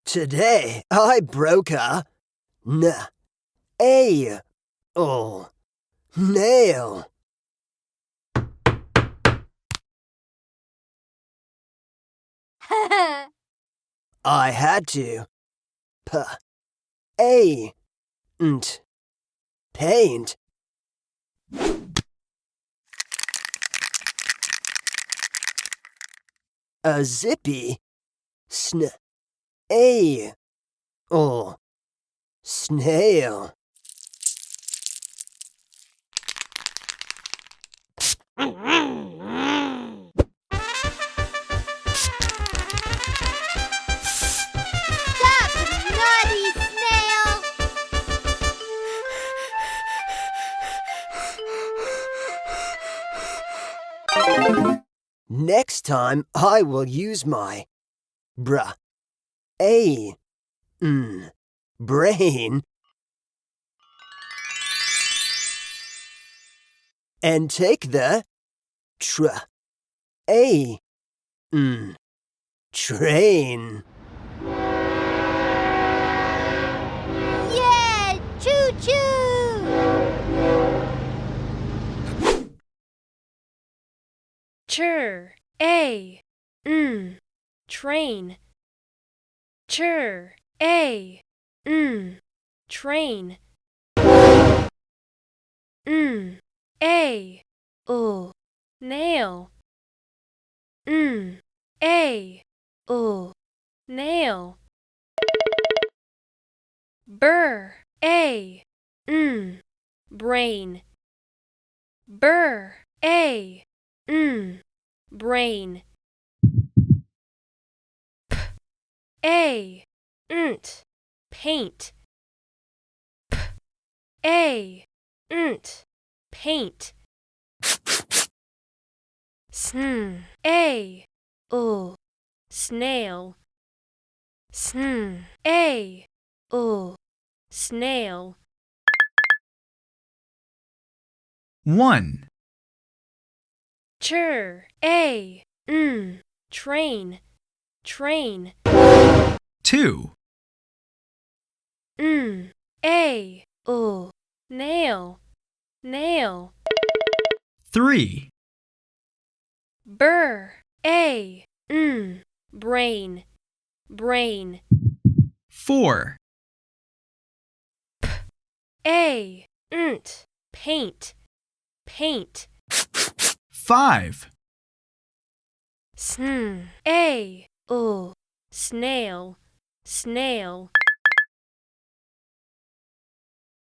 Today I broke a nail. Nail. I had to paint. A zippy snail. Snail. Stop, naughty snail! Next time I will use my brain and take the train. Yeah! Choo-choo! Train. Train. Nail. Nail. Brain. Brain. Paint. Paint. Snail. Snail. 1, Train. 2, Nail. 3, Brain. 4, Paint. 5, Snail.